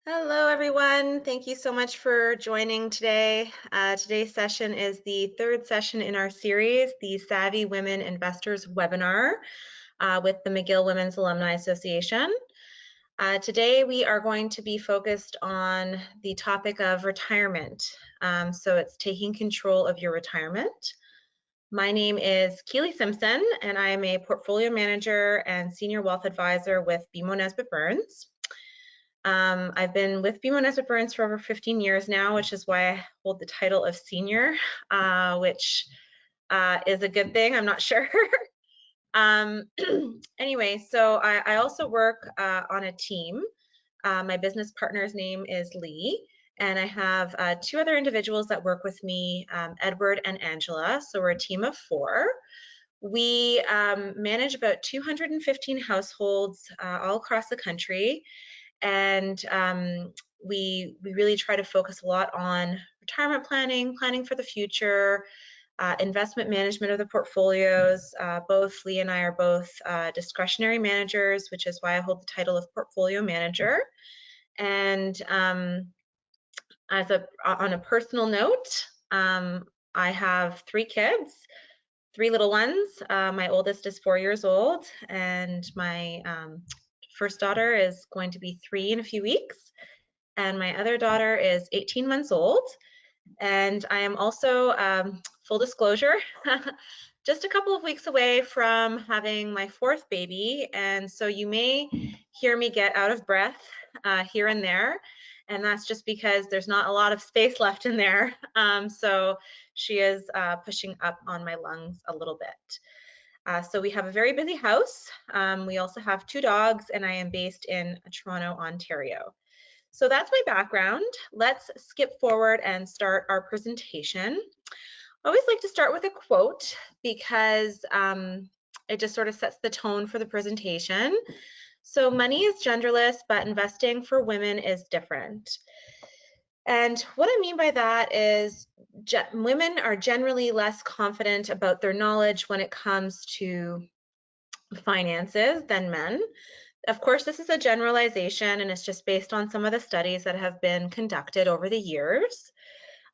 Hello, everyone. Thank you so much for joining today. Today's session is the third session in our series, the Savvy Women Investors webinar with the McGill Women's Alumni Association. Today, we are going to be focused on the topic of retirement. So it's taking control of your retirement. My name is Keeley Simpson, and I am a portfolio manager and senior wealth advisor with BMO Nesbitt Burns. I've been with BMO Nesbitt Burns for over 15 years now, which is why I hold the title of senior, which is a good thing. I'm not sure. Anyway, so I also work on a team. My business partner's name is Lee, and I have two other individuals that work with me, Edward and Angela. So we're a team of four. We manage about 215 households all across the country, and we really try to focus a lot on retirement planning, planning for the future, investment management of the portfolios. Both Lee and I are both discretionary managers, which is why I hold the title of portfolio manager. And on a personal note, I have three kids, three little ones. My oldest is 4 years old, and my first daughter is going to be 3 in a few weeks. And my other daughter is 18 months old. And I am also, full disclosure, just a couple of weeks away from having my fourth baby. And so you may hear me get out of breath here and there. And that's just because there's not a lot of space left in there. So she is pushing up on my lungs a little bit. So we have a very busy house. We also have 2 dogs, and I am based in Toronto, Ontario. So that's my background. Let's skip forward and start our presentation. I always like to start with a quote because it just sort of sets the tone for the presentation. So money is genderless, but investing for women is different. And what I mean by that is women are generally less confident about their knowledge when it comes to finances than men. Of course, this is a generalization, and it's just based on some of the studies that have been conducted over the years.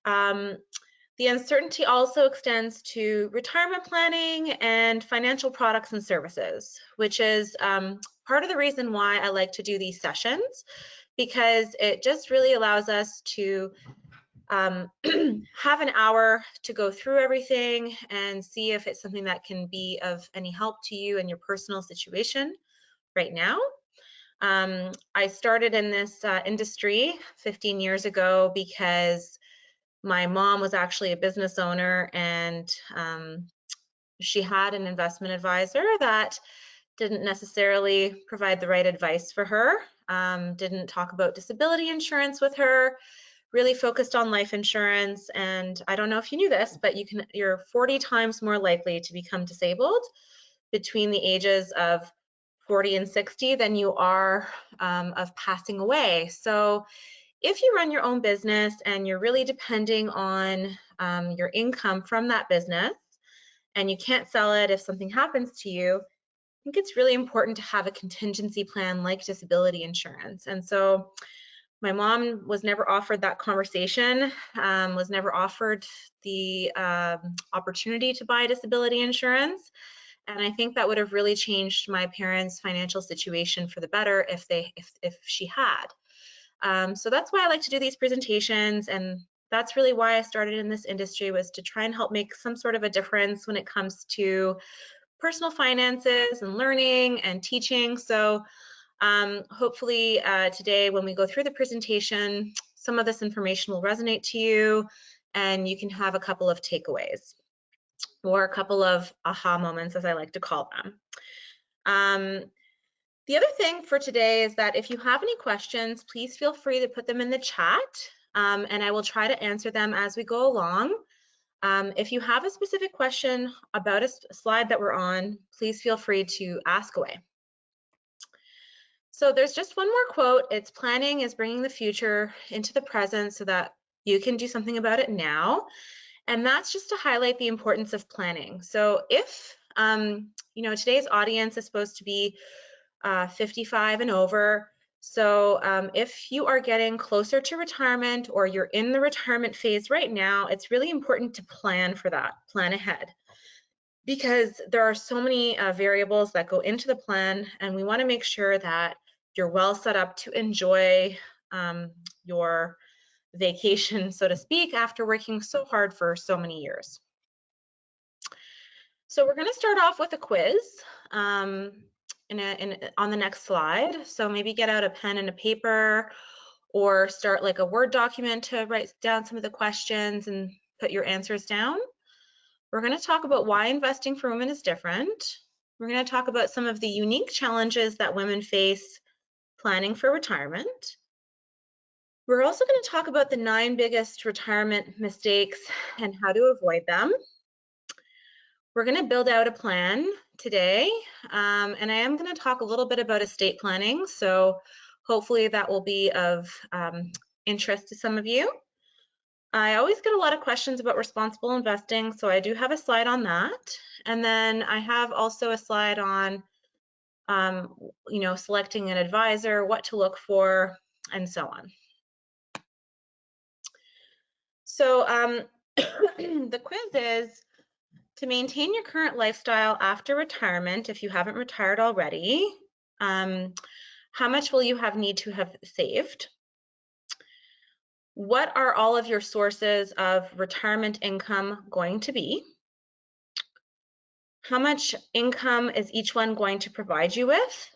The uncertainty also extends to retirement planning and financial products and services, which is part of the reason why I like to do these sessions, because it just really allows us to have an hour to go through everything and see if it's something that can be of any help to you in your personal situation right now. I started in this industry 15 years ago because my mom was actually a business owner, and she had an investment advisor that didn't necessarily provide the right advice for her, didn't talk about disability insurance with her, really focused on life insurance. And I don't know if you knew this, but you're 40 times more likely to become disabled between the ages of 40 and 60 than you are of passing away. So if you run your own business and you're really depending on your income from that business, and you can't sell it if something happens to you, I think it's really important to have a contingency plan like disability insurance. And so my mom was never offered that conversation, was never offered the opportunity to buy disability insurance. And I think that would have really changed my parents' financial situation for the better if she had. So that's why I like to do these presentations, and that's really why I started in this industry, was to try and help make some sort of a difference when it comes to personal finances and learning and teaching. So hopefully today when we go through the presentation, some of this information will resonate to you, and you can have a couple of takeaways or a couple of aha moments, as I like to call them. The other thing for today is that if you have any questions, please feel free to put them in the chat, and I will try to answer them as we go along. If you have a specific question about a slide that we're on, please feel free to ask away. So there's just one more quote. It's planning is bringing the future into the present so that you can do something about it now. And that's just to highlight the importance of planning. So if, today's audience is supposed to be 55 and over, So if you are getting closer to retirement or you're in the retirement phase right now, it's really important to plan for that, plan ahead, because there are so many variables that go into the plan, and we want to make sure that you're well set up to enjoy your vacation, so to speak, after working so hard for so many years. So we're going to start off with a quiz on the next slide. So maybe get out a pen and a paper, or start like a Word document to write down some of the questions and put your answers down. We're going to talk about why investing for women is different. We're going to talk about some of the unique challenges that women face planning for retirement. We're also going to talk about the 9 biggest retirement mistakes and how to avoid them. We're going to build out a plan today, and I am going to talk a little bit about estate planning, so hopefully that will be of interest to some of you. I always get a lot of questions about responsible investing, so I do have a slide on that. And then I have also a slide on, selecting an advisor, what to look for, and so on. So the quiz is, to maintain your current lifestyle after retirement, if you haven't retired already, how much will you need to have saved? What are all of your sources of retirement income going to be? How much income is each one going to provide you with?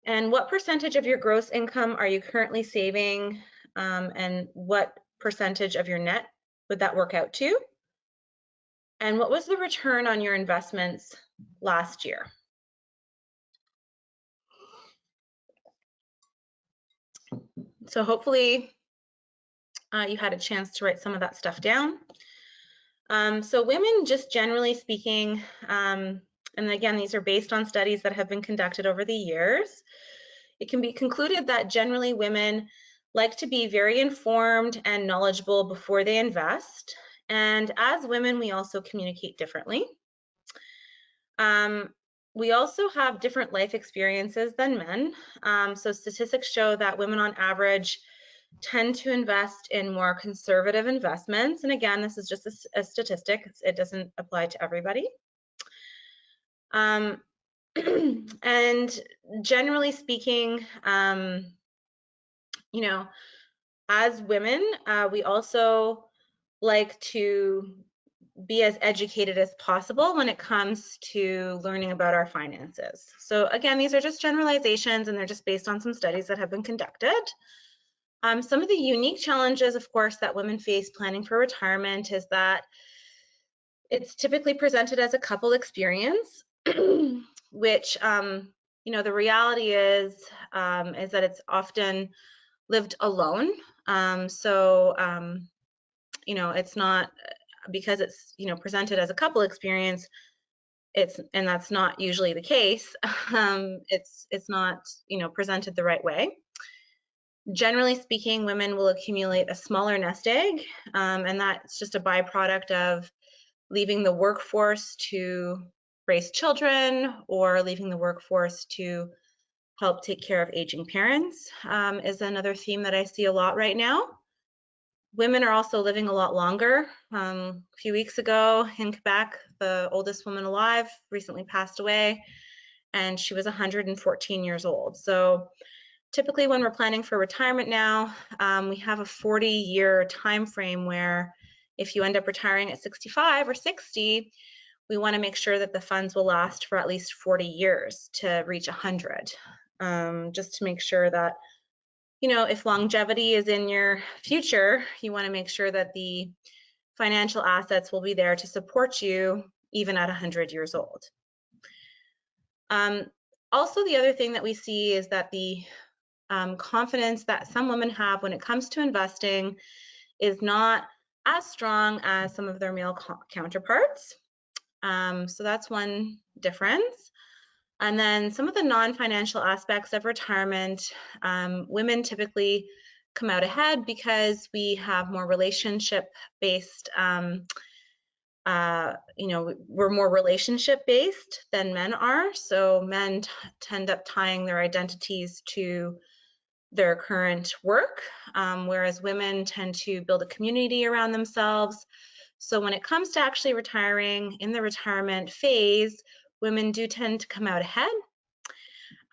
And what percentage of your gross income are you currently saving? And what percentage of your net would that work out to? And what was the return on your investments last year? So hopefully you had a chance to write some of that stuff down. So women, just generally speaking, and again, these are based on studies that have been conducted over the years, it can be concluded that generally women like to be very informed and knowledgeable before they invest. And as women, we also communicate differently. We also have different life experiences than men. So statistics show that women on average tend to invest in more conservative investments. And again, this is just a statistic. It doesn't apply to everybody. And generally speaking, as women, we also like to be as educated as possible when it comes to learning about our finances. So again, these are just generalizations, and they're just based on some studies that have been conducted. Some of the unique challenges, of course, that women face planning for retirement is that it's typically presented as a couple experience, which, the reality is that it's often lived alone. It's not, because it's presented as a couple experience, and that's not usually the case. It's not presented the right way. Generally speaking, women will accumulate a smaller nest egg, and that's just a byproduct of leaving the workforce to raise children, or leaving the workforce to help take care of aging parents, is another theme that I see a lot right now. Women are also living a lot longer. A few weeks ago in Quebec, the oldest woman alive recently passed away, and she was 114 years old. So typically when we're planning for retirement now, we have a 40-year time frame where if you end up retiring at 65 or 60, we want to make sure that the funds will last for at least 40 years to reach 100, just to make sure that, if longevity is in your future, you want to make sure that the financial assets will be there to support you even at 100 years old. Also, the other thing that we see is that the confidence that some women have when it comes to investing is not as strong as some of their male counterparts. So that's one difference. And then some of the non-financial aspects of retirement, women typically come out ahead because we have more relationship-based you know, we're more relationship based than men are. So men tend up tying their identities to their current work, whereas women tend to build a community around themselves. So when it comes to actually retiring, in the retirement phase, women do tend to come out ahead.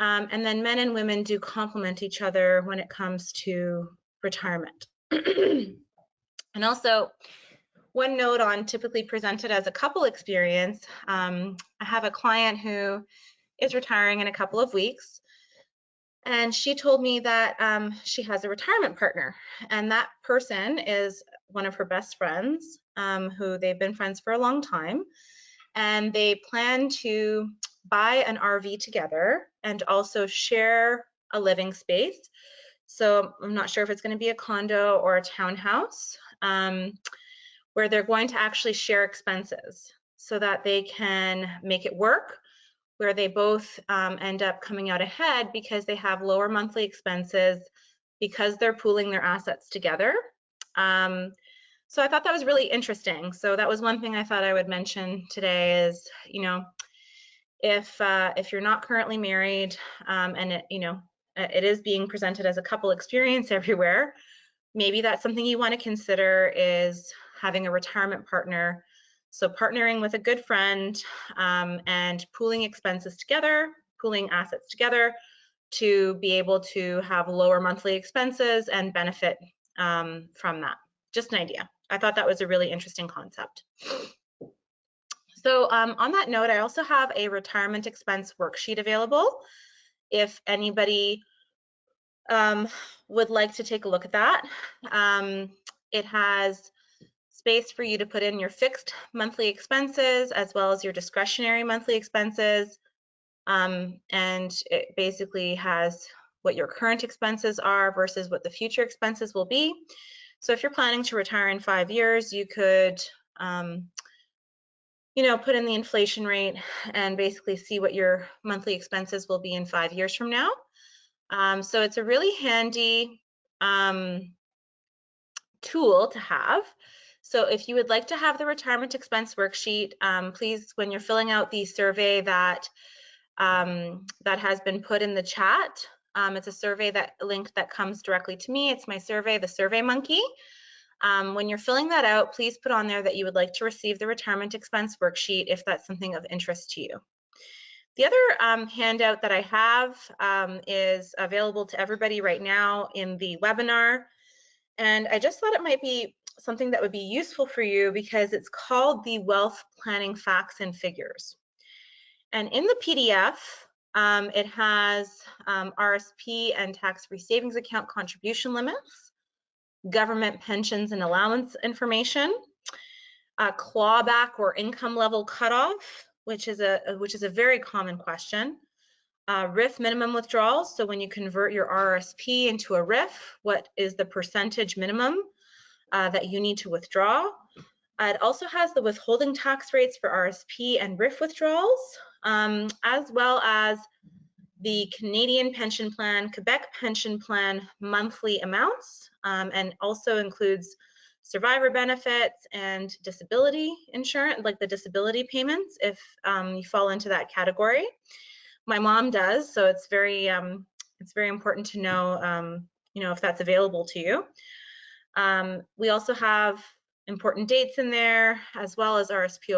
And then men and women do complement each other when it comes to retirement. And also, one note on typically presented as a couple experience, I have a client who is retiring in a couple of weeks, and she told me that she has a retirement partner, and that person is one of her best friends, who they've been friends for a long time, and they plan to buy an RV together and also share a living space. So I'm not sure if it's going to be a condo or a townhouse, where they're going to actually share expenses so that they can make it work, where they both end up coming out ahead because they have lower monthly expenses because they're pooling their assets together. So I thought that was really interesting. So that was one thing I thought I would mention today is, you know, if you're not currently married, and it, you know, it is being presented as a couple experience everywhere, maybe that's something you want to consider, is having a retirement partner. So partnering with a good friend, and pooling expenses together, pooling assets together to be able to have lower monthly expenses and benefit from that. Just an idea. I thought that was a really interesting concept. So on that note, I also have a retirement expense worksheet available if anybody would like to take a look at that. It has space for you to put in your fixed monthly expenses as well as your discretionary monthly expenses. And it basically has what your current expenses are versus what the future expenses will be. So if you're planning to retire in 5 years, you could, you know, put in the inflation rate and basically see what your monthly expenses will be in 5 years from now. So it's a really handy tool to have. So if you would like to have the retirement expense worksheet, please, when you're filling out the survey that that has been put in the chat, it's a survey that link that comes directly to me. It's my survey, the Survey Monkey. When you're filling that out, please put on there that you would like to receive the retirement expense worksheet if that's something of interest to you. The other handout that I have is available to everybody right now in the webinar. And I just thought it might be something that would be useful for you because it's called the Wealth Planning Facts and Figures. And in the PDF, it has RSP and tax-free savings account contribution limits, government pensions and allowance information, clawback or income level cutoff, which is a very common question. RIF minimum withdrawals. So when you convert your RSP into a RIF, what is the percentage minimum that you need to withdraw? It also has the withholding tax rates for RSP and RIF withdrawals, as well as the Canadian pension plan, Quebec pension plan monthly amounts, and also includes survivor benefits and disability insurance, like the disability payments, if you fall into that category. My mom does, so it's very important to know, you know, if that's available to you. We also have important dates in there, as well as RSP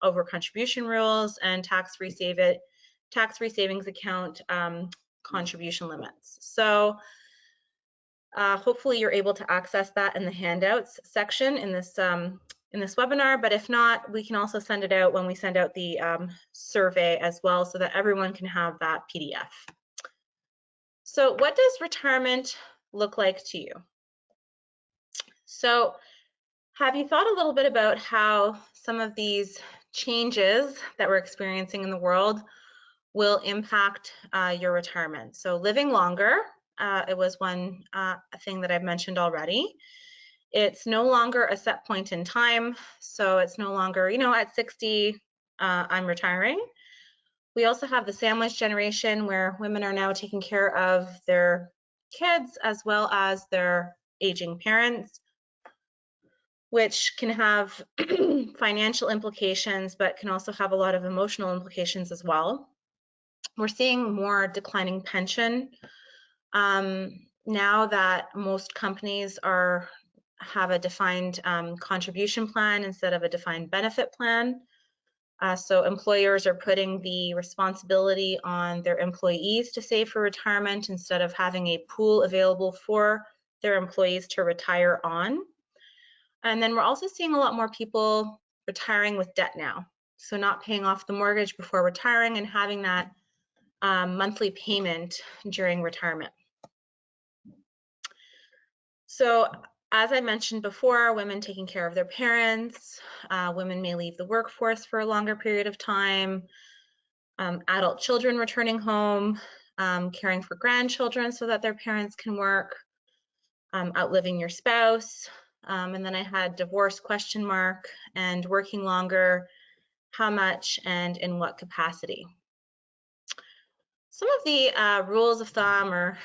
over contribution rules and tax-free savings account contribution limits. So hopefully you're able to access that in the handouts section in this webinar, but if not, we can also send it out when we send out the survey as well, so that everyone can have that PDF. So what does retirement look like to you? So have you thought a little bit about how some of these changes that we're experiencing in the world will impact your retirement? So living longer, it was one thing that I've mentioned already. It's no longer a set point in time. So it's no longer, you know, at 60, I'm retiring. We also have the sandwich generation, where women are now taking care of their kids as well as their aging parents. which can have financial implications, but can also have a lot of emotional implications as well. We're seeing more declining pension now that most companies have a defined contribution plan instead of a defined benefit plan. So employers are putting the responsibility on their employees to save for retirement instead of having a pool available for their employees to retire on. And then we're also seeing a lot more people retiring with debt now. So not paying off the mortgage before retiring and having that monthly payment during retirement. So as I mentioned before, women taking care of their parents, women may leave the workforce for a longer period of time, adult children returning home, caring for grandchildren so that their parents can work, outliving your spouse, and then I had divorce ? And working longer, how much and in what capacity. Some of the rules of thumb or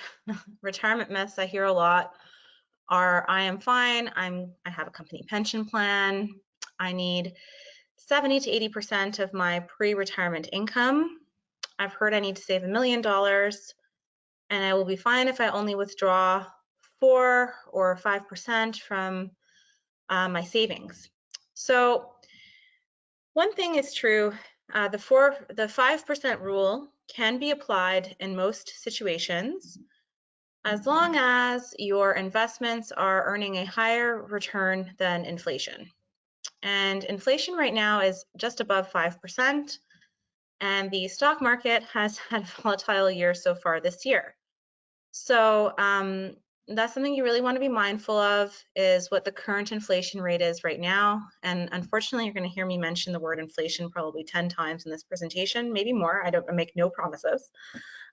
retirement myths I hear a lot are I am fine, I have a company pension plan, I need 70 to 80% of my pre-retirement income. I've heard I need to save $1 million, and I will be fine if I only withdraw 4 or 5% from my savings. So one thing is true, the 5% rule can be applied in most situations as long as your investments are earning a higher return than inflation. And inflation right now is just above 5%, and the stock market has had a volatile year so far this year. So that's something you really want to be mindful of, is what the current inflation rate is right now. And unfortunately, you're going to hear me mention the word inflation probably 10 times in this presentation, maybe more. I make no promises.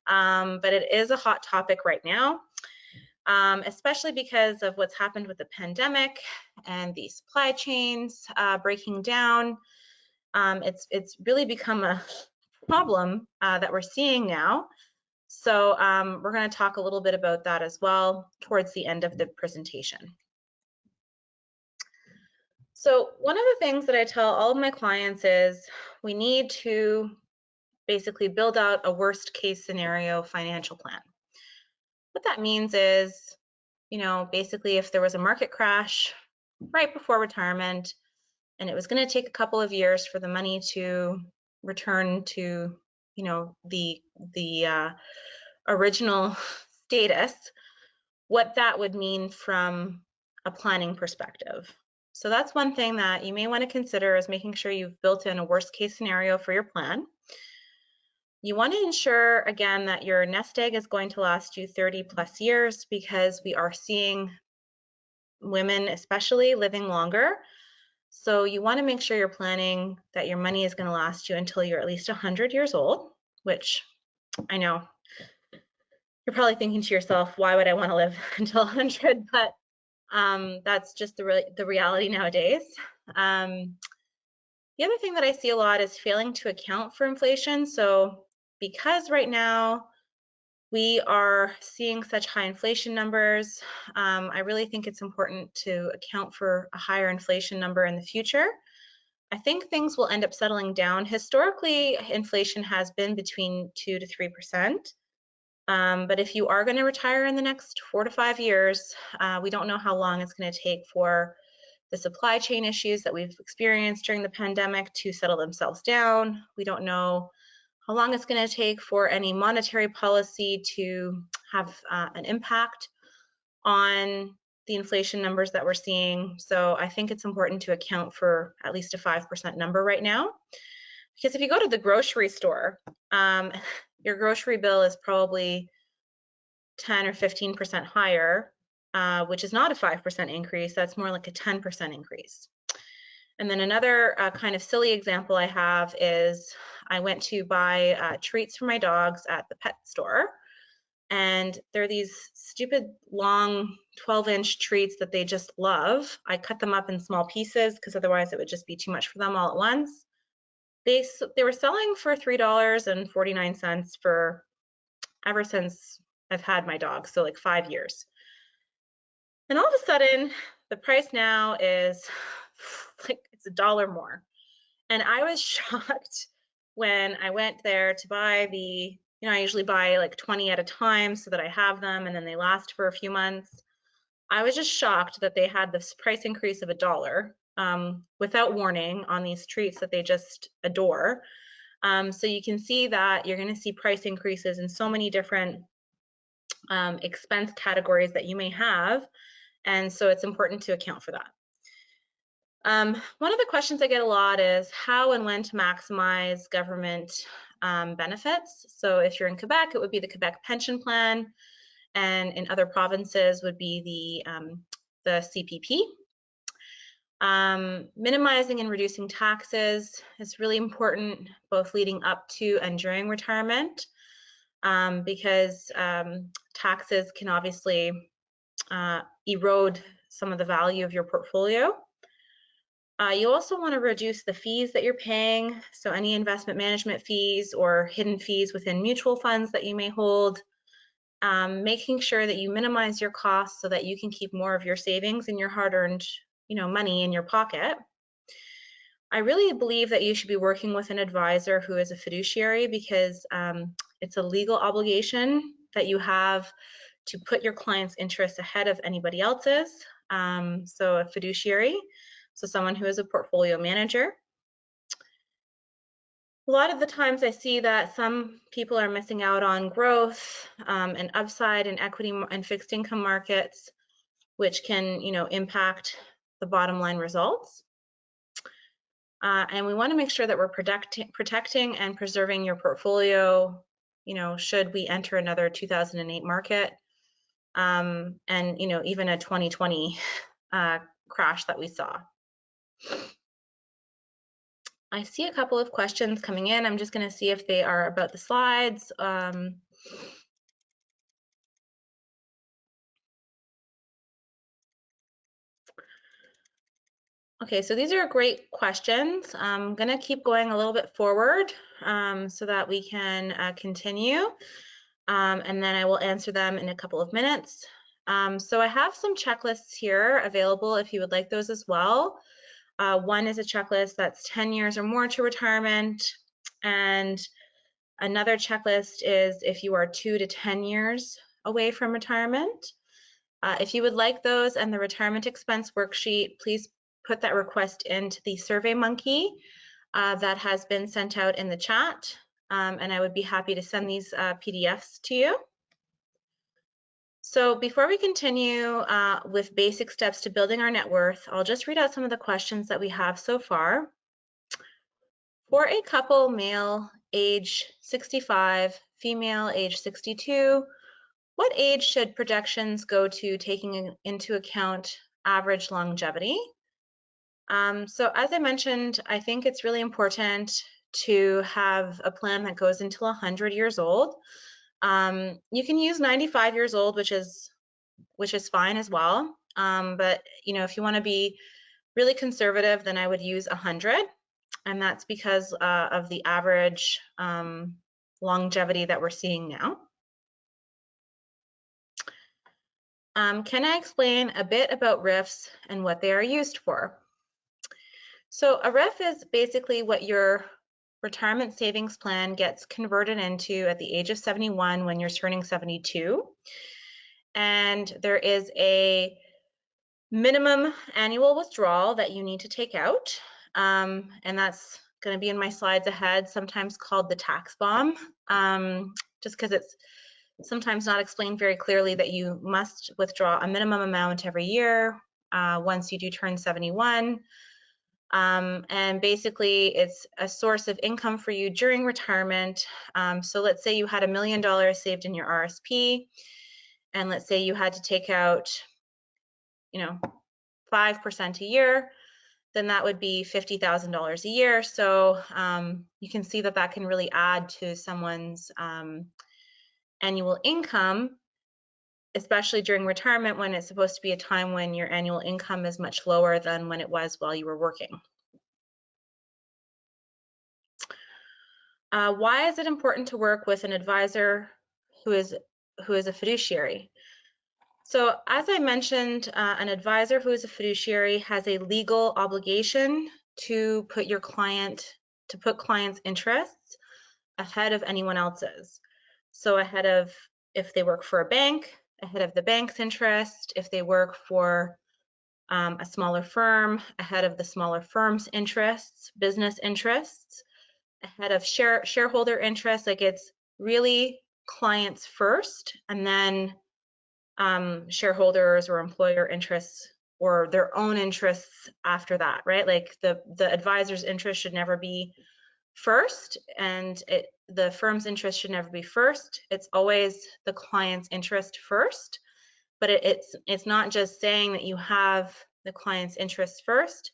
But it is a hot topic right now, especially because of what's happened with the pandemic and the supply chains breaking down. It's really become a problem that we're seeing now. So we're going to talk a little bit about that as well towards the end of the presentation. So one of the things that I tell all of my clients is we need to basically build out a worst case scenario financial plan. What that means is, basically if there was a market crash right before retirement and it was going to take a couple of years for the money to return to, the original status, what that would mean from a planning perspective. So that's one thing that you may want to consider, is making sure you've built in a worst case scenario for your plan. You want to ensure, again, that your nest egg is going to last you 30 plus years, because we are seeing women especially living longer. So you want to make sure you're planning that your money is going to last you until you're at least 100 years old, which I know you're probably thinking to yourself, why would I want to live until 100? But that's just the reality nowadays. The other thing that I see a lot is failing to account for inflation. So because right now we are seeing such high inflation numbers, I really think it's important to account for a higher inflation number in the future. I think things will end up settling down. Historically, inflation has been between 2 to 3%. But if you are going to retire in the next 4 to 5 years, we don't know how long it's going to take for the supply chain issues that we've experienced during the pandemic to settle themselves down. We don't know how long it's going to take for any monetary policy to have an impact on the inflation numbers that we're seeing. So I think it's important to account for at least a 5% number right now. Because if you go to the grocery store, your grocery bill is probably 10 or 15% higher, which is not a 5% increase. That's more like a 10% increase. And then another kind of silly example I have is I went to buy treats for my dogs at the pet store. And they're these stupid long 12-inch treats that they just love. I cut them up in small pieces because otherwise it would just be too much for them all at once. They were selling for $3.49 for ever since I've had my dog, so like 5 years. And all of a sudden, the price now is like it's $1 more. And I was shocked when I went there to buy the, I usually buy like 20 at a time so that I have them and then they last for a few months. I was just shocked that they had this price increase of $1 without warning on these treats that they just adore. So you can see that you're going to see price increases in so many different expense categories that you may have. And so it's important to account for that. One of the questions I get a lot is how and when to maximize government benefits. So if you're in Quebec, it would be the Quebec pension plan, and in other provinces would be the CPP. Minimizing and reducing taxes is really important, both leading up to and during retirement, because taxes can obviously erode some of the value of your portfolio. You also want to reduce the fees that you're paying, so any investment management fees or hidden fees within mutual funds that you may hold, making sure that you minimize your costs so that you can keep more of your savings and your hard-earned, money in your pocket. I really believe that you should be working with an advisor who is a fiduciary, because it's a legal obligation that you have to put your client's interests ahead of anybody else's. So a fiduciary, so someone who is a portfolio manager. A lot of the times I see that some people are missing out on growth and upside in equity and fixed income markets, which can, impact the bottom line results. And we want to make sure that we're protecting and preserving your portfolio, should we enter another 2008 market, and, even a 2020 crash that we saw. I see a couple of questions coming in. I'm just going to see if they are about the slides. Okay, so these are great questions. I'm going to keep going a little bit forward so that we can continue, and then I will answer them in a couple of minutes. So I have some checklists here available if you would like those as well. One is a checklist that's 10 years or more to retirement, and another checklist is if you are 2 to 10 years away from retirement. If you would like those and the retirement expense worksheet, please put that request into the SurveyMonkey that has been sent out in the chat, and I would be happy to send these PDFs to you. So before we continue with basic steps to building our net worth, I'll just read out some of the questions that we have so far. For a couple, male age 65, female age 62, what age should projections go to, taking into account average longevity? So as I mentioned, I think it's really important to have a plan that goes until 100 years old. You can use 95 years old, which is fine as well. But if you want to be really conservative, then I would use 100, and that's because of the average longevity that we're seeing now. Can I explain a bit about RIFs and what they are used for? So a RIF is basically what your retirement savings plan gets converted into at the age of 71 when you're turning 72. And there is a minimum annual withdrawal that you need to take out. And that's going to be in my slides ahead, sometimes called the tax bomb, just because it's sometimes not explained very clearly that you must withdraw a minimum amount every year once you do turn 71. And basically it's a source of income for you during retirement. So let's say you had $1 million saved in your RSP, and let's say you had to take out 5% a year, then that would be $50,000 a year. So you can see that that can really add to someone's annual income, especially during retirement, when it's supposed to be a time when your annual income is much lower than when it was while you were working. Why is it important to work with an advisor who is a fiduciary? So as I mentioned, an advisor who is a fiduciary has a legal obligation to put clients' interests ahead of anyone else's. So ahead of, if they work for a bank, ahead of the bank's interest, if they work for a smaller firm, ahead of the smaller firm's interests, business interests, ahead of shareholder interests. Like, it's really clients first, and then shareholders or employer interests or their own interests after that, right? Like the advisor's interest should never be first, and the firm's interest should never be first. It's always the client's interest first. But it's not just saying that you have the client's interest first.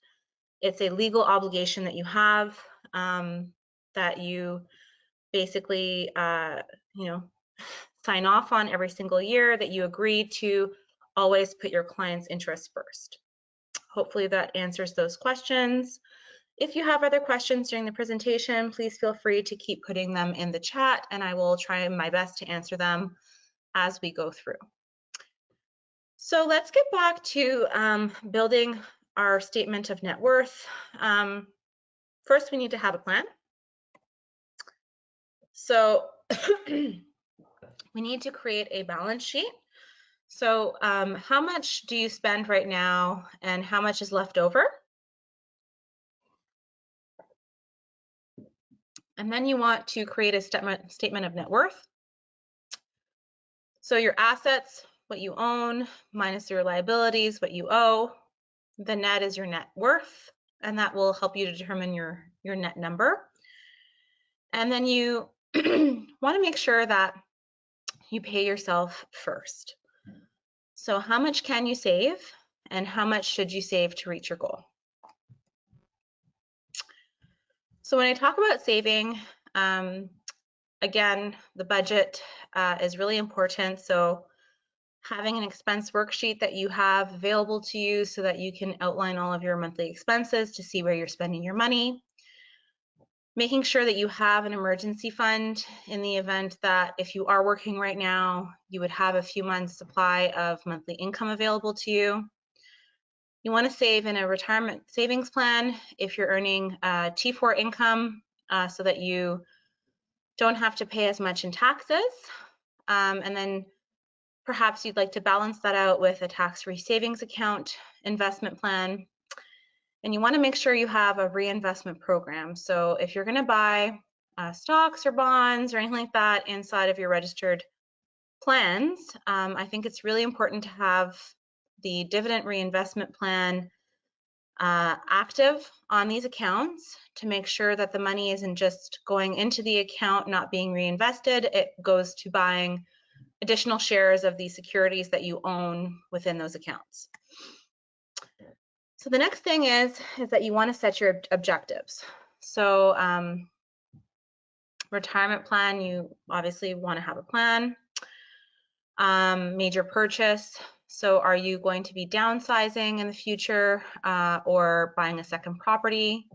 It's a legal obligation that you have, that you basically sign off on every single year, that you agree to always put your client's interests first. Hopefully that answers those questions. If you have other questions during the presentation, please feel free to keep putting them in the chat, and I will try my best to answer them as we go through. So let's get back to building our statement of net worth. First, we need to have a plan. So we need to create a balance sheet. So how much do you spend right now, and how much is left over? And then you want to create a statement of net worth. So your assets, what you own, minus your liabilities, what you owe. The net is your net worth, and that will help you to determine your net number. And then you want to make sure that you pay yourself first. So how much can you save, and how much should you save to reach your goal? So when I talk about saving, again, the budget is really important. So having an expense worksheet that you have available to you so that you can outline all of your monthly expenses to see where you're spending your money. Making sure that you have an emergency fund in the event that if you are working right now, you would have a few months supply of monthly income available to you. You want to save in a retirement savings plan if you're earning T4 income, so that you don't have to pay as much in taxes. And then perhaps you'd like to balance that out with a tax-free savings account investment plan. And you want to make sure you have a reinvestment program. So if you're going to buy stocks or bonds or anything like that inside of your registered plans, I think it's really important to have the dividend reinvestment plan active on these accounts to make sure that the money isn't just going into the account, not being reinvested. It goes to buying additional shares of the securities that you own within those accounts. So the next thing is that you want to set your objectives. So retirement plan, you obviously want to have a plan. Major purchase. So are you going to be downsizing in the future or buying a second property?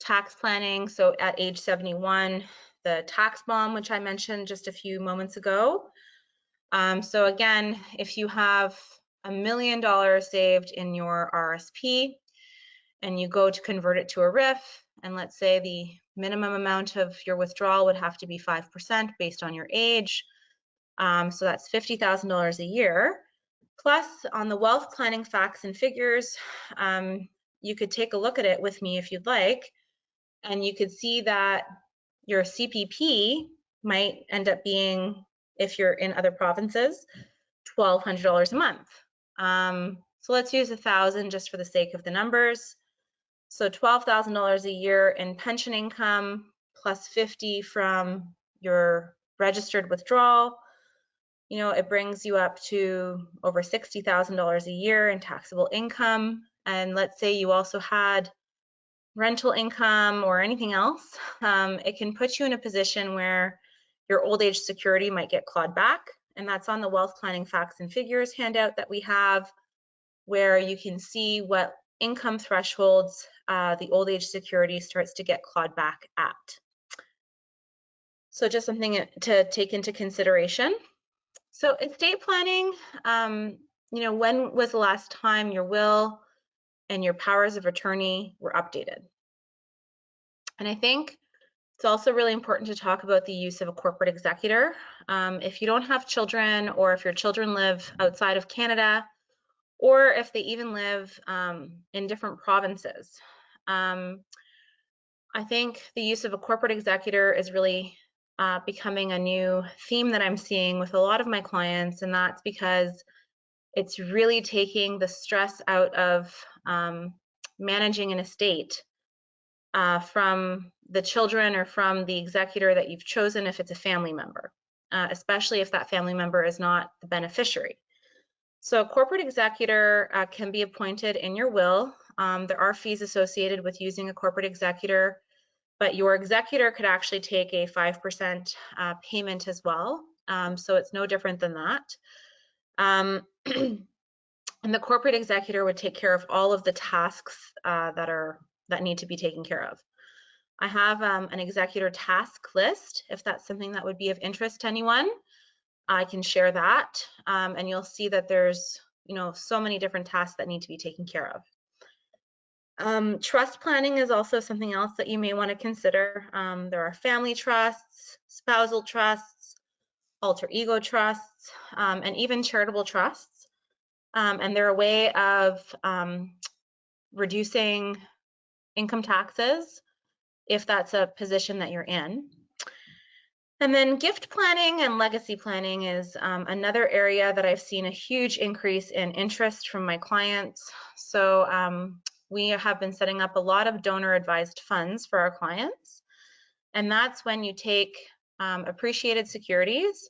Tax planning. So at age 71, the tax bomb, which I mentioned just a few moments ago. So again, if you have $1 million saved in your RSP and you go to convert it to a RIF, and let's say the minimum amount of your withdrawal would have to be 5% based on your age. So that's $50,000 a year. Plus, on the wealth planning facts and figures, you could take a look at it with me if you'd like, and you could see that your CPP might end up being, if you're in other provinces, $1,200 a month. So let's use $1,000 just for the sake of the numbers. So $12,000 a year in pension income plus 50 from your registered withdrawal. You know, it brings you up to over $60,000 a year in taxable income. And let's say you also had rental income or anything else, it can put you in a position where your old age security might get clawed back. And that's on the wealth planning facts and figures handout that we have, where you can see what income thresholds the old age security starts to get clawed back at. So just something to take into consideration. So estate planning, when was the last time your will and your powers of attorney were updated? And I think it's also really important to talk about the use of a corporate executor. If you don't have children, or if your children live outside of Canada, or if they even live in different provinces, I think the use of a corporate executor is really becoming a new theme that I'm seeing with a lot of my clients, and that's because it's really taking the stress out of managing an estate from the children or from the executor that you've chosen if it's a family member, especially if that family member is not the beneficiary. So a corporate executor can be appointed in your will. There are fees associated with using a corporate executor, but your executor could actually take a 5% payment as well. So it's no different than that. And the corporate executor would take care of all of the tasks that need to be taken care of. I have an executor task list, if that's something that would be of interest to anyone. I can share that, and you'll see that there's so many different tasks that need to be taken care of. Trust planning is also something else that you may want to consider. There are family trusts, spousal trusts, alter ego trusts, and even charitable trusts. And they're a way of reducing income taxes if that's a position that you're in. And then gift planning and legacy planning is another area that I've seen a huge increase in interest from my clients. So we have been setting up a lot of donor advised funds for our clients. And that's when you take appreciated securities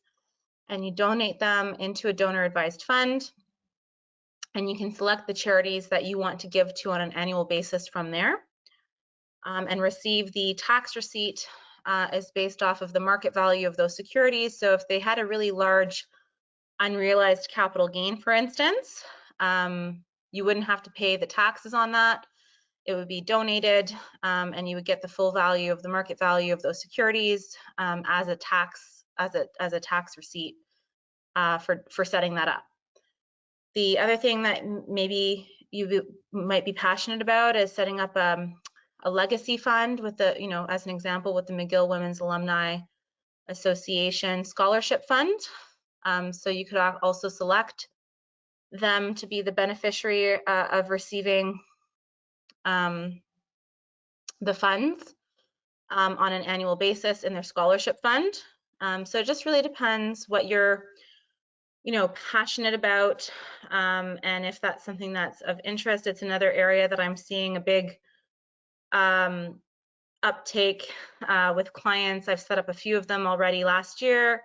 and you donate them into a donor advised fund. And you can select the charities that you want to give to on an annual basis from there, and receive the tax receipt is based off of the market value of those securities. So if they had a really large unrealized capital gain, for instance, you wouldn't have to pay the taxes on that. It would be donated, and you would get the full value of the market value of those securities as a tax receipt for setting that up. The other thing that maybe you might be passionate about is setting up a legacy fund with the, as an example, with the McGill Women's Alumni Association Scholarship Fund. So you could also select them to be the beneficiary of receiving the funds on an annual basis in their scholarship fund. So it just really depends what you're passionate about, and if that's something that's of interest. It's another area that I'm seeing a big uptake with clients. I've set up a few of them already last year,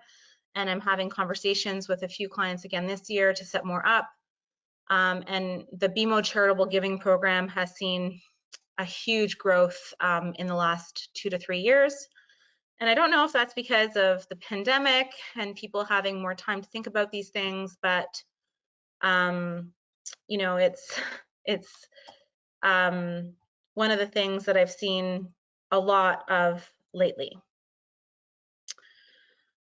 and I'm having conversations with a few clients again this year to set more up. And the BMO Charitable Giving Program has seen a huge growth in the last 2 to 3 years. And I don't know if that's because of the pandemic and people having more time to think about these things, but it's one of the things that I've seen a lot of lately.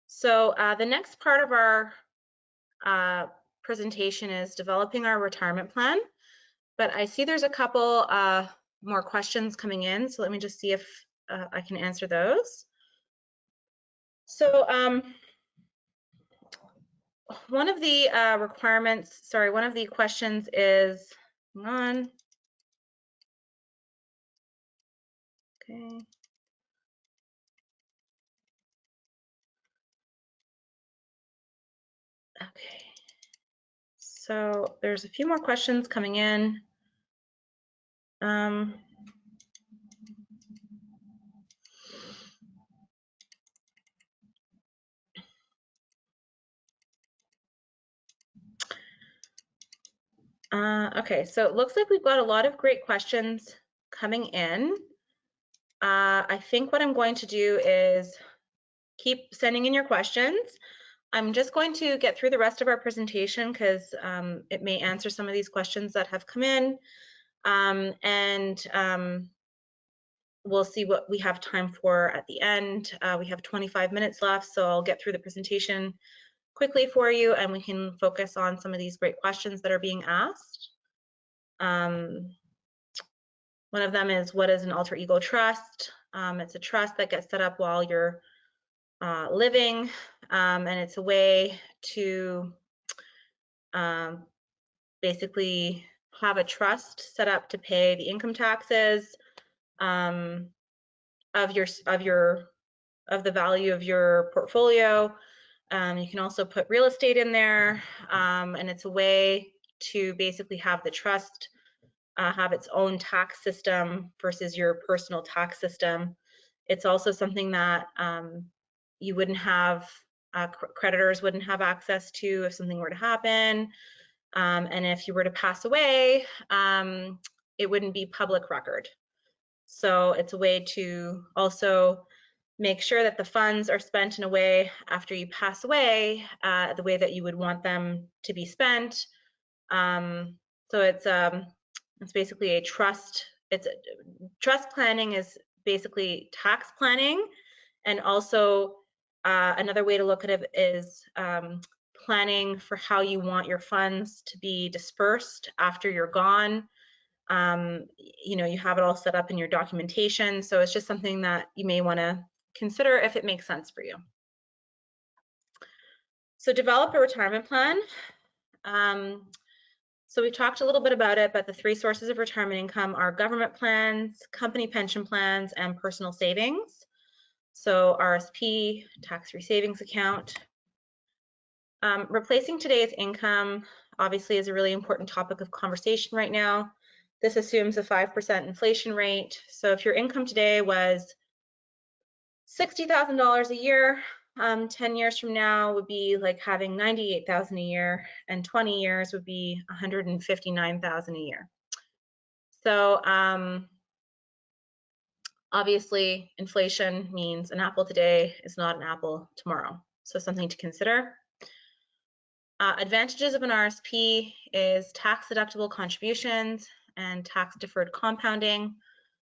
So the next part of our presentation is developing our retirement plan, but I see there's a couple more questions coming in, so let me just see if I can answer those. So one of the one of the questions is, hang on. Okay. Okay. So there's a few more questions coming in. Okay, so it looks like we've got a lot of great questions coming in. I think what I'm going to do is keep sending in your questions. I'm just going to get through the rest of our presentation because it may answer some of these questions that have come in, and we'll see what we have time for at the end. We have 25 minutes left, so I'll get through the presentation quickly for you, and we can focus on some of these great questions that are being asked. One of them is, what is an alter ego trust? It's a trust that gets set up while you're living, and it's a way to basically have a trust set up to pay the income taxes of the value of your portfolio. You can also put real estate in there, and it's a way to basically have the trust have its own tax system versus your personal tax system. It's also something that you wouldn't have, creditors wouldn't have access to if something were to happen. And if you were to pass away, it wouldn't be public record. So it's a way to also make sure that the funds are spent in a way after you pass away, the way that you would want them to be spent. So it's basically a trust. Trust planning is basically tax planning, and also another way to look at it is planning for how you want your funds to be dispersed after you're gone. You know, you have it all set up in your documentation, so it's just something that you may want to consider if it makes sense for you. So develop a retirement plan. So we've talked a little bit about it, but the three sources of retirement income are government plans, company pension plans, and personal savings. So RSP, tax-free savings account. Replacing today's income obviously is a really important topic of conversation right now. This assumes a 5% inflation rate. So if your income today was $60,000 a year, 10 years from now would be like having 98,000 a year, and 20 years would be 159,000 a year. So obviously inflation means an apple today is not an apple tomorrow. So something to consider. Advantages of an RSP is tax deductible contributions and tax deferred compounding.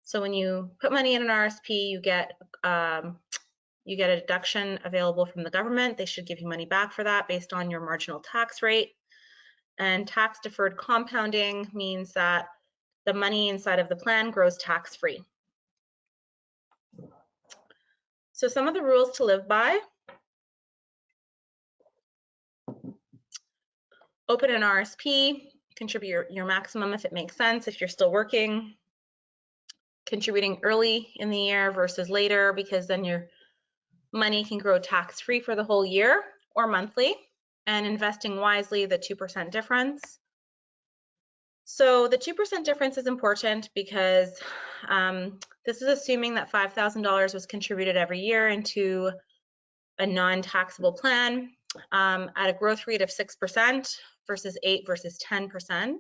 So when you put money in an RSP, you get a deduction available from the government. They should give you money back for that based on your marginal tax rate. And tax deferred compounding means that the money inside of the plan grows tax-free. So some of the rules to live by. Open an RSP, contribute your maximum if it makes sense, if you're still working. Contributing early in the year versus later, because then your money can grow tax-free for the whole year or monthly. And investing wisely, the 2% difference. So the 2% difference is important because this is assuming that $5,000 was contributed every year into a non-taxable plan at a growth rate of 6% versus 8 versus 10%.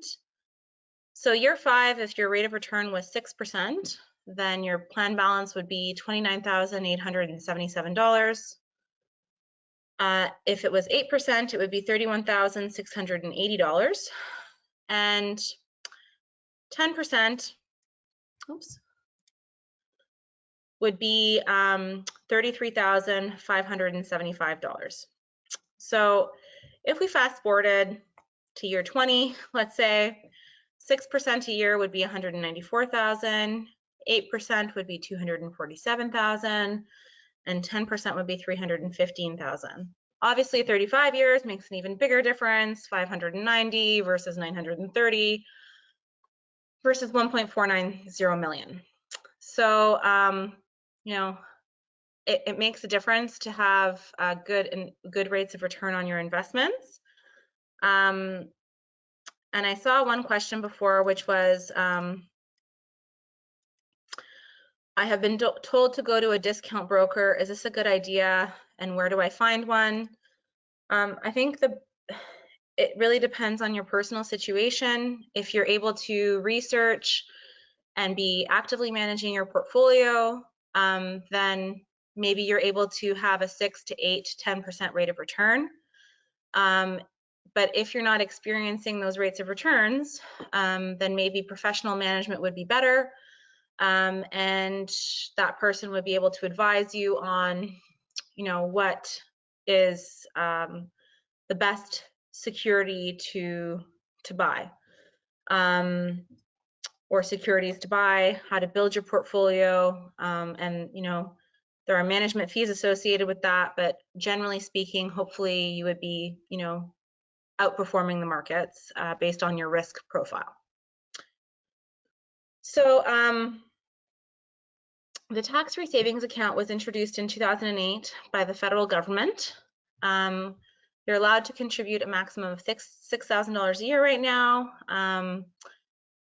So year 5, if your rate of return was 6%, then your plan balance would be $29,877. If it was 8%, it would be $31,680. And 10%, would be $33,575. So if we fast forwarded to year 20, let's say, 6% a year would be 194,000, 8% would be 247,000, and 10% would be 315,000. Obviously, 35 years makes an even bigger difference, 590 versus 930 versus 1.490 million. So, you know, it makes a difference to have good rates of return on your investments. And I saw one question before, which was, I have been told to go to a discount broker. Is this a good idea? And where do I find one? I think it really depends on your personal situation. If you're able to research and be actively managing your portfolio, then maybe you're able to have a 6 to 8 to 10% rate of return. But if you're not experiencing those rates of returns, then maybe professional management would be better. And that person would be able to advise you on, you know, what is the best security to buy, or securities to buy, how to build your portfolio, and there are management fees associated with that, but generally speaking, hopefully you would be outperforming the markets based on your risk profile. So the tax-free savings account was introduced in 2008 by the federal government. You're allowed to contribute a maximum of $6,000 a year right now.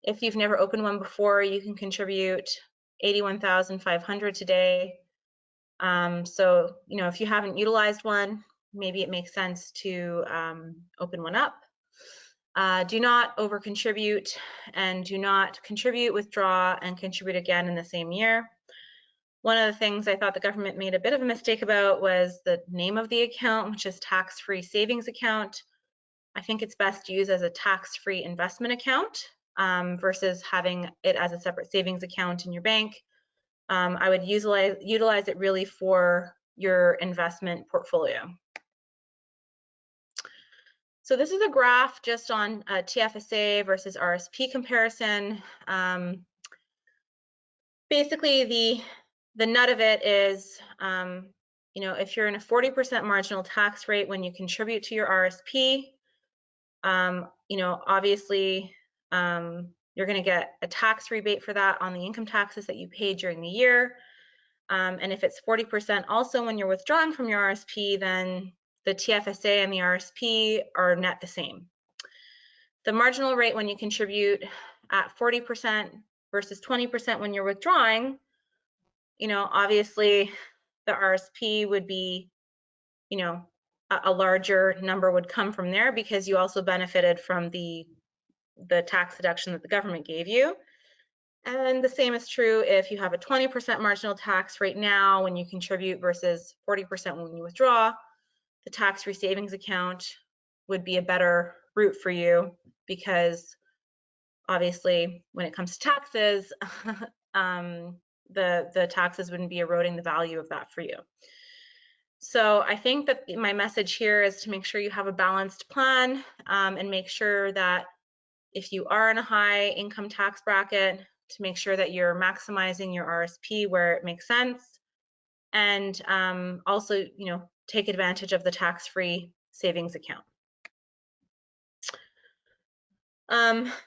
If you've never opened one before, you can contribute $81,500 today. So, if you haven't utilized one, maybe it makes sense to open one up. Do not over contribute, and do not contribute, withdraw, and contribute again in the same year. One of the things I thought the government made a bit of a mistake about was the name of the account, which is tax-free savings account. I think it's best used as a tax-free investment account versus having it as a separate savings account in your bank. I would utilize it really for your investment portfolio. So this is a graph just on TFSA versus RSP comparison. Basically, the nut of it is, if you're in a 40% marginal tax rate when you contribute to your RSP, obviously you're going to get a tax rebate for that on the income taxes that you paid during the year. And if it's 40% also when you're withdrawing from your RSP, then the TFSA and the RSP are net the same. The marginal rate when you contribute at 40% versus 20% when you're withdrawing, obviously the RSP would be, a larger number would come from there because you also benefited from the tax deduction that the government gave you. And the same is true if you have a 20% marginal tax rate now when you contribute versus 40% when you withdraw. The tax-free savings account would be a better route for you because obviously when it comes to taxes, the taxes wouldn't be eroding the value of that for you. So I think that my message here is to make sure you have a balanced plan and make sure that if you are in a high income tax bracket, to make sure that you're maximizing your RSP where it makes sense, and also, take advantage of the tax-free savings account.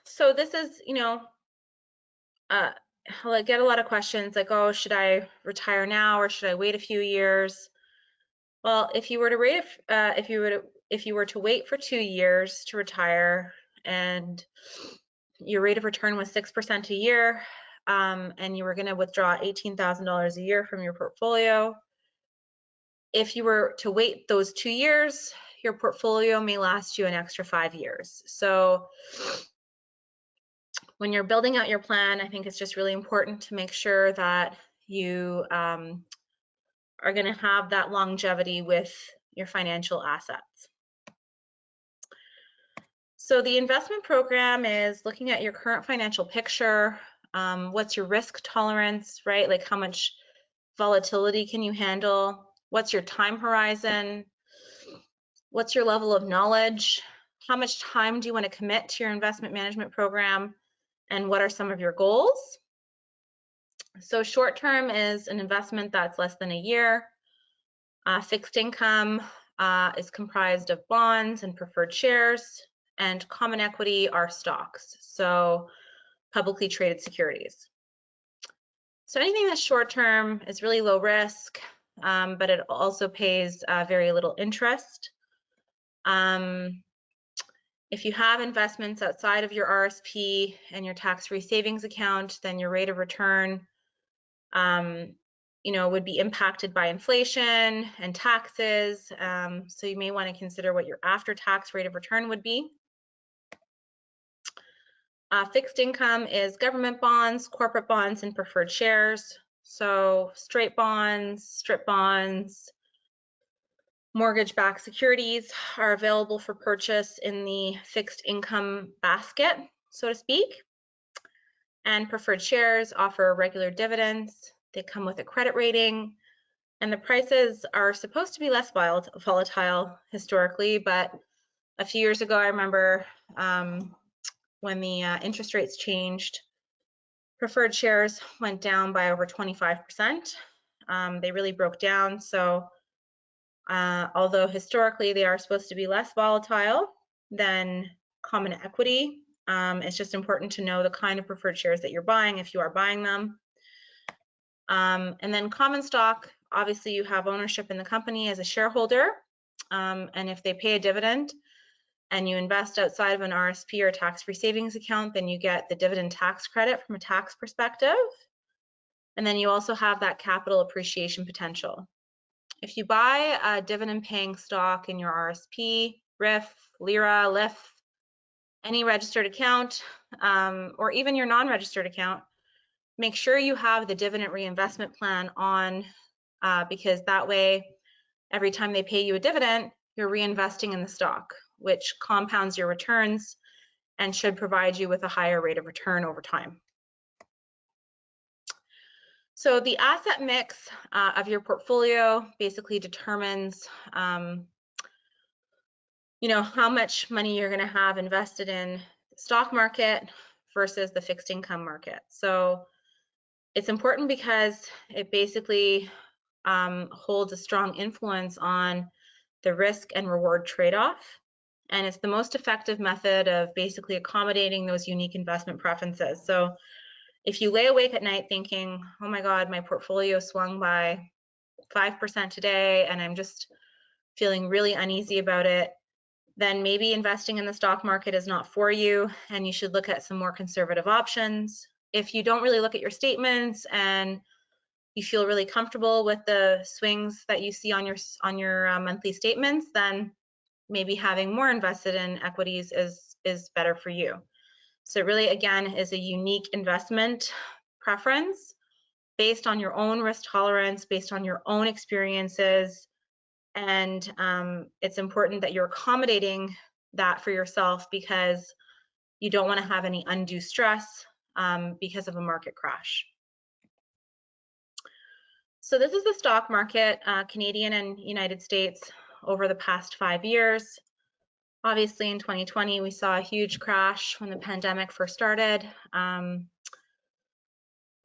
So this is, I get a lot of questions like, oh, should I retire now or should I wait a few years? Well, if you were to wait for 2 years to retire and your rate of return was 6% a year, and you were going to withdraw $18,000 a year from your portfolio, if you were to wait those 2 years, your portfolio may last you an extra 5 years. So when you're building out your plan, I think it's just really important to make sure that you are going to have that longevity with your financial assets. So the investment program is looking at your current financial picture. What's your risk tolerance, right? Like how much volatility can you handle? What's your time horizon? What's your level of knowledge? How much time do you want to commit to your investment management program? And what are some of your goals? So short term is an investment that's less than a year. Fixed income is comprised of bonds and preferred shares, and common equity are stocks, so publicly traded securities. So anything that's short term is really low risk, but it also pays very little interest. If you have investments outside of your RSP and your tax-free savings account, then your rate of return would be impacted by inflation and taxes. So you may want to consider what your after-tax rate of return would be. Fixed income is government bonds, corporate bonds, and preferred shares. So straight bonds, strip bonds, mortgage-backed securities are available for purchase in the fixed income basket, so to speak. And preferred shares offer regular dividends. They come with a credit rating. And the prices are supposed to be less volatile historically, but a few years ago, I remember when the interest rates changed, preferred shares went down by over 25%. They really broke down. So although historically they are supposed to be less volatile than common equity, it's just important to know the kind of preferred shares that you're buying if you are buying them. And then common stock, obviously you have ownership in the company as a shareholder. And if they pay a dividend and you invest outside of an RSP or tax-free savings account, then you get the dividend tax credit from a tax perspective. And then you also have that capital appreciation potential. If you buy a dividend paying stock in your RSP, RIF, LIRA, LIF, any registered account, or even your non-registered account, make sure you have the dividend reinvestment plan on, because that way, every time they pay you a dividend, you're reinvesting in the stock, which compounds your returns and should provide you with a higher rate of return over time. So the asset mix of your portfolio basically determines how much money you're going to have invested in the stock market versus the fixed income market. So it's important because it basically holds a strong influence on the risk and reward trade-off. And it's the most effective method of basically accommodating those unique investment preferences. So if you lay awake at night thinking, oh my God, my portfolio swung by 5% today and I'm just feeling really uneasy about it, then maybe investing in the stock market is not for you and you should look at some more conservative options. If you don't really look at your statements and you feel really comfortable with the swings that you see on your monthly statements, then maybe having more invested in equities is better for you. So it really, again, is a unique investment preference based on your own risk tolerance, based on your own experiences. And it's important that you're accommodating that for yourself because you don't want to have any undue stress because of a market crash. So this is the stock market, Canadian and United States, over the past 5 years. Obviously, in 2020, we saw a huge crash when the pandemic first started.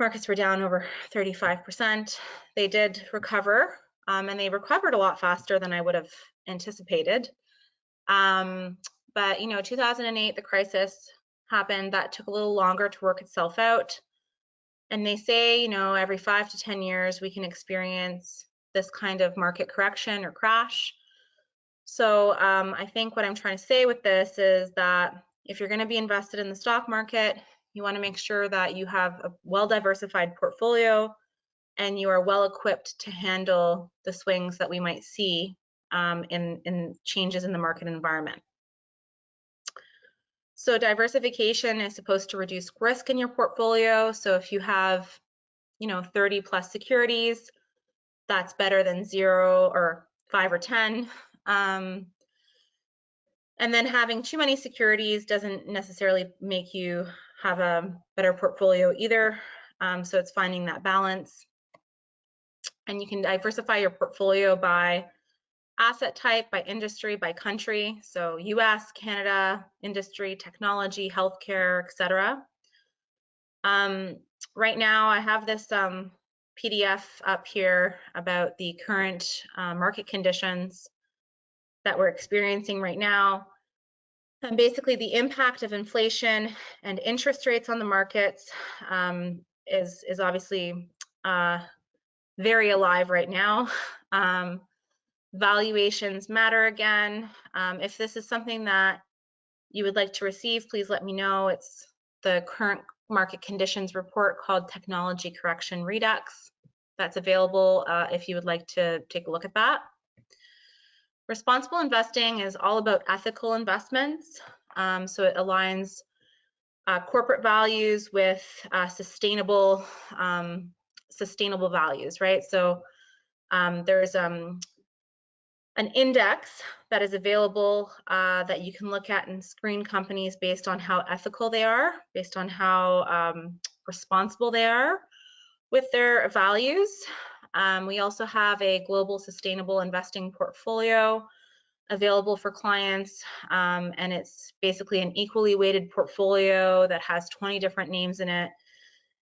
Markets were down over 35%. They did recover, and they recovered a lot faster than I would have anticipated. But 2008, the crisis happened. That took a little longer to work itself out. And they say, every 5 to 10 years, we can experience this kind of market correction or crash. So I think what I'm trying to say with this is that if you're going to be invested in the stock market, you want to make sure that you have a well-diversified portfolio and you are well equipped to handle the swings that we might see in changes in the market environment. So diversification is supposed to reduce risk in your portfolio. So if you have, 30 plus securities, that's better than 0 or 5 or 10. And then having too many securities doesn't necessarily make you have a better portfolio either. So it's finding that balance. And you can diversify your portfolio by asset type, by industry, by country. So US, Canada, industry, technology, healthcare, etc. Right now, I have this PDF up here about the current market conditions that we're experiencing right now. And basically, the impact of inflation and interest rates on the markets is obviously very alive right now. Valuations matter again. If this is something that you would like to receive, please let me know. It's the current market conditions report called Technology Correction Redux. That's available if you would like to take a look at that. Responsible investing is all about ethical investments. So it aligns corporate values with sustainable values, right? So there's an index that is available that you can look at and screen companies based on how ethical they are, based on how responsible they are with their values. We also have a global sustainable investing portfolio available for clients, and it's basically an equally weighted portfolio that has 20 different names in it,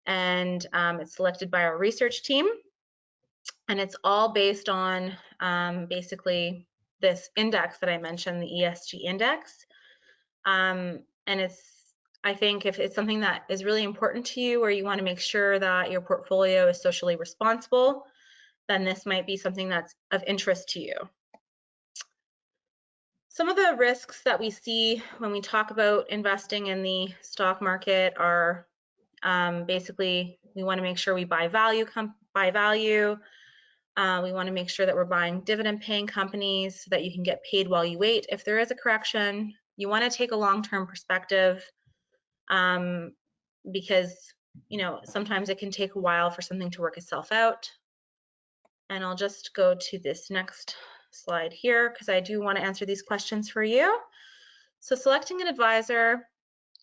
and it's selected by our research team, and it's all based on basically this index that I mentioned, the ESG index, and I think if it's something that is really important to you or you want to make sure that your portfolio is socially responsible, then this might be something that's of interest to you. Some of the risks that we see when we talk about investing in the stock market are basically we want to make sure we buy value. We want to make sure that we're buying dividend-paying companies so that you can get paid while you wait. If there is a correction, you want to take a long-term perspective because sometimes it can take a while for something to work itself out. And I'll just go to this next slide here because I do want to answer these questions for you. So selecting an advisor,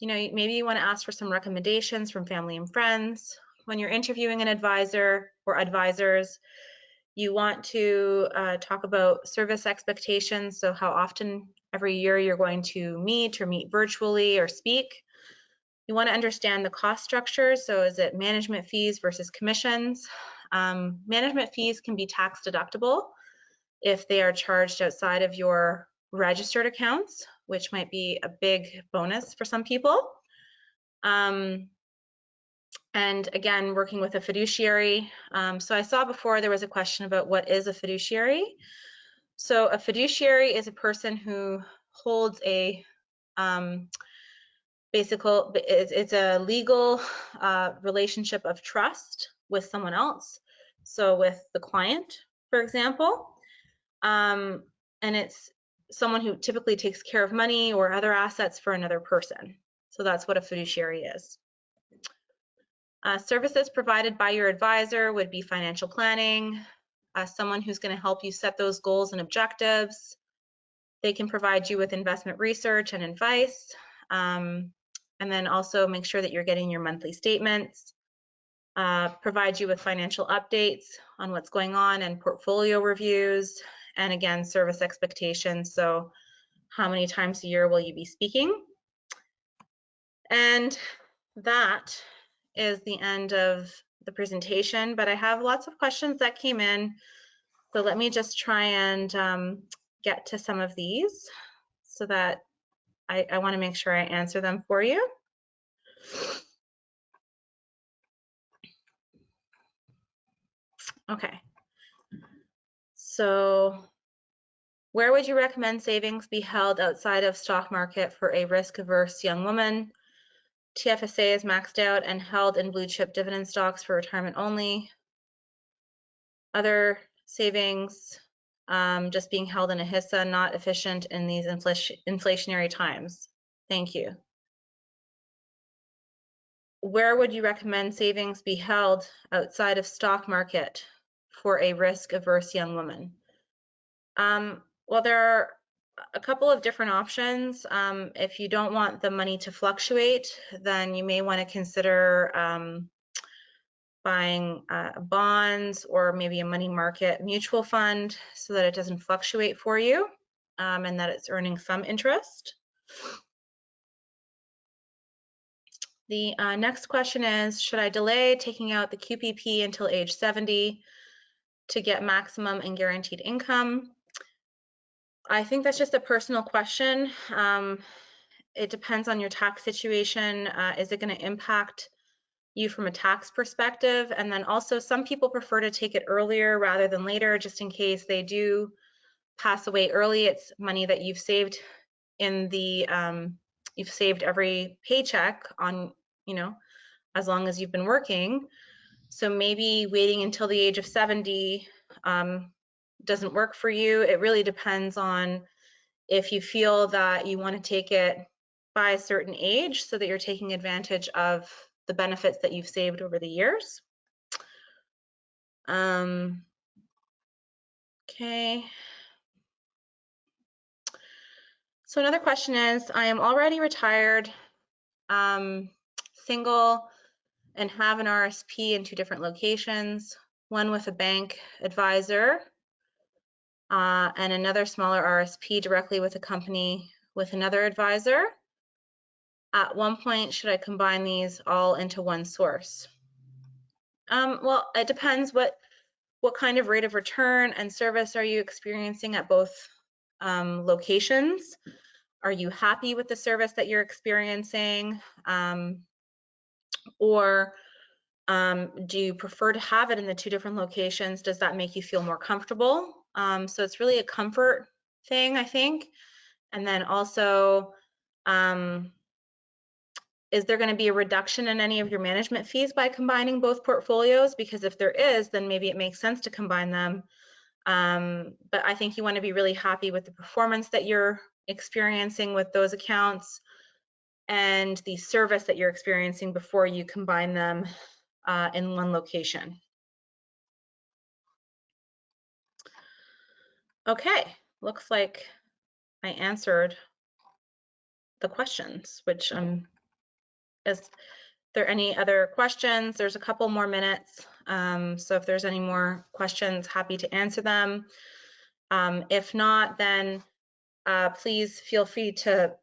maybe you want to ask for some recommendations from family and friends. When you're interviewing an advisor or advisors, you want to talk about service expectations. So how often every year you're going to meet or meet virtually or speak. You want to understand the cost structure. So is it management fees versus commissions? Management fees can be tax deductible if they are charged outside of your registered accounts, which might be a big bonus for some people. And again, working with a fiduciary. So I saw before there was a question about what is a fiduciary. So a fiduciary is a person who holds a it's a legal relationship of trust with someone else. So with the client, for example, and it's someone who typically takes care of money or other assets for another person. So that's what a fiduciary is. Services provided by your advisor would be financial planning, someone who's going to help you set those goals and objectives. They can provide you with investment research and advice, and then also make sure that you're getting your monthly statements, provide you with financial updates on what's going on and portfolio reviews, and again, service expectations. So how many times a year will you be speaking? And that is the end of the presentation, but I have lots of questions that came in. So let me just try and get to some of these so that I want to make sure I answer them for you. Okay. So where would you recommend savings be held outside of stock market for a risk-averse young woman? TFSA is maxed out and held in blue chip dividend stocks for retirement only. Other savings just being held in a HISA, not efficient in these inflationary times. Thank you. Where would you recommend savings be held outside of stock market for a risk-averse young woman? Well, there are a couple of different options. If you don't want the money to fluctuate, then you may want to consider buying bonds or maybe a money market mutual fund so that it doesn't fluctuate for you and that it's earning some interest. The next question is, should I delay taking out the QPP until age 70 to get maximum and guaranteed income? I think that's just a personal question. It depends on your tax situation. Is it going to impact you from a tax perspective? And then also some people prefer to take it earlier rather than later, just in case they do pass away early. It's money that you've saved in the, you've saved every paycheck on, as long as you've been working. So maybe waiting until the age of 70 doesn't work for you. It really depends on if you feel that you want to take it by a certain age so that you're taking advantage of the benefits that you've saved over the years. Okay. So another question is, I am already retired, single, and have an RSP in 2 different locations. one with a bank advisor, and another smaller RSP directly with a company with another advisor. At one point, should I combine these all into one source? Well, it depends what kind of rate of return and service are you experiencing at both locations? Are you happy with the service that you're experiencing? Or do you prefer to have it in the two different locations? Does that make you feel more comfortable? So it's really a comfort thing, I think. And then also, is there going to be a reduction in any of your management fees by combining both portfolios? Because if there is, then maybe it makes sense to combine them. But I think you want to be really happy with the performance that you're experiencing with those accounts and the service that you're experiencing before you combine them in one location. Okay, looks like I answered the questions, which is there any other questions? There's a couple more minutes. So if there's any more questions, happy to answer them. If not, then please feel free to,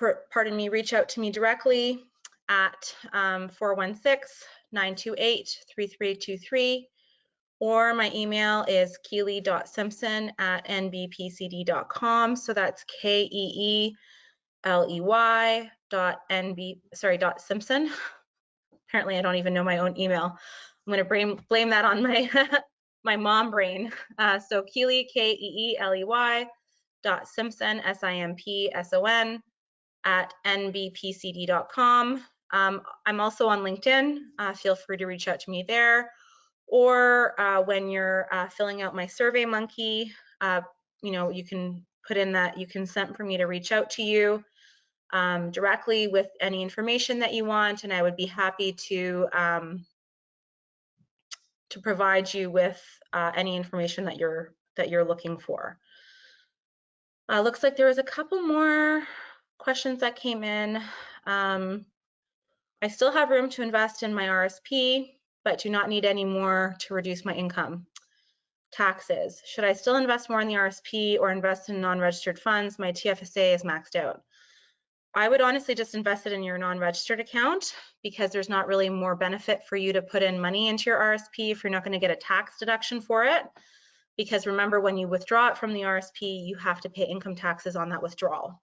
reach out to me directly at 416-928-3323, or my email is keeley.simpson@nbpcd.com. So that's KEELEY.Simpson. Apparently I don't even know my own email. I'm going to blame that on my my mom brain. So Keeley, KEELEY.Simpson, SIMPSON @nbpcd.com. I'm also on LinkedIn. Feel free to reach out to me there. Or when you're filling out my Survey Monkey, you can put in that you consent for me to reach out to you directly with any information that you want, and I would be happy to provide you with any information that you're looking for. Looks like there was a couple more questions that came in. I still have room to invest in my RSP, but do not need any more to reduce my income. Taxes. Should I still invest more in the RSP or invest in non-registered funds? My TFSA is maxed out. I would honestly just invest it in your non-registered account, because there's not really more benefit for you to put in money into your RSP if you're not going to get a tax deduction for it. Because remember, when you withdraw it from the RSP, you have to pay income taxes on that withdrawal.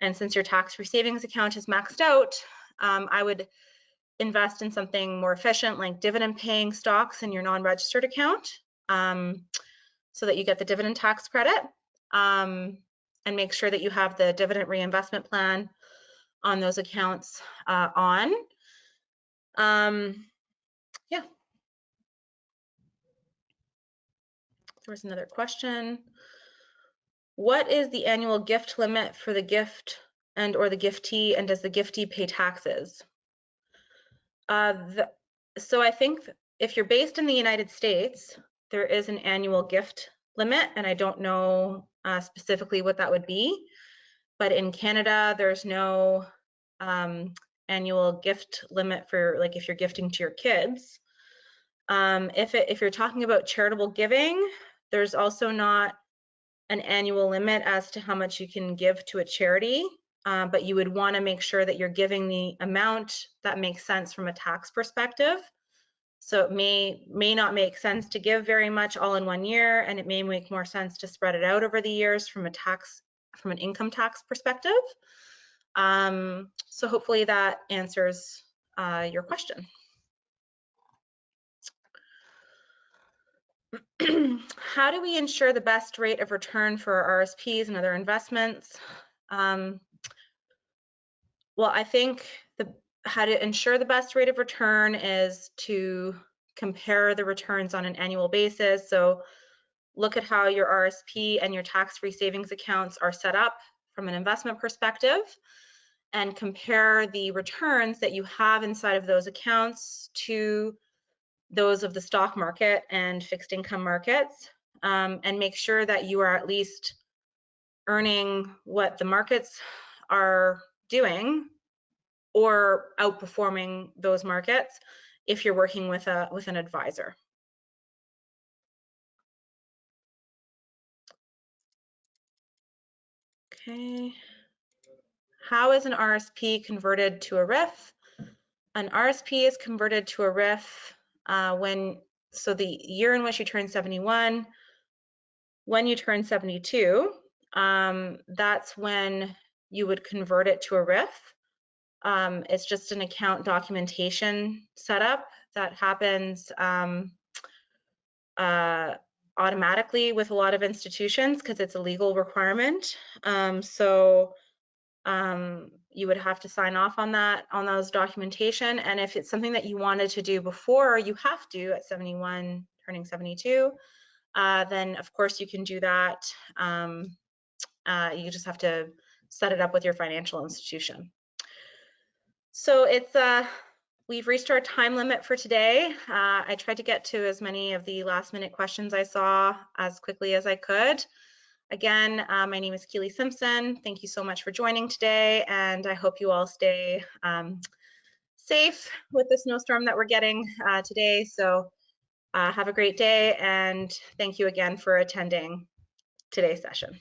And since your tax-free savings account is maxed out, I would invest in something more efficient, like dividend-paying stocks in your non-registered account, so that you get the dividend tax credit. And make sure that you have the dividend reinvestment plan on those accounts on. Yeah. There was another question. What is the annual gift limit for the gift and or the giftee, and does the giftee pay taxes? So I think if you're based in the United States, there is an annual gift limit, and I don't know specifically what that would be. But in Canada, there's no annual gift limit for, like, if you're gifting to your kids. If you're talking about charitable giving, there's also not an annual limit as to how much you can give to a charity, but you would want to make sure that you're giving the amount that makes sense from a tax perspective. So it may not make sense to give very much all in one year, and it may make more sense to spread it out over the years from an income tax perspective. So hopefully that answers your question. How do we ensure the best rate of return for our RSPs and other investments? Well, I think how to ensure the best rate of return is to compare the returns on an annual basis. So look at how your RSP and your tax-free savings accounts are set up from an investment perspective, and compare the returns that you have inside of those accounts to those of the stock market and fixed income markets, and make sure that you are at least earning what the markets are doing or outperforming those markets, if you're working with an advisor. Okay. How is an RSP converted to a RIF? An RSP is converted to a RIF so the year in which you turn 71, when you turn 72, that's when you would convert it to a RIF. It's just an account documentation setup that happens automatically with a lot of institutions because it's a legal requirement. You would have to sign off on those documentation. And if it's something that you wanted to do before you have to at 71, turning 72, then of course you can do that. You just have to set it up with your financial institution. So we've reached our time limit for today. I tried to get to as many of the last minute questions I saw as quickly as I could. Again, my name is Keeley Simpson. Thank you so much for joining today, and I hope you all stay safe with the snowstorm that we're getting today. So have a great day, and thank you again for attending today's session.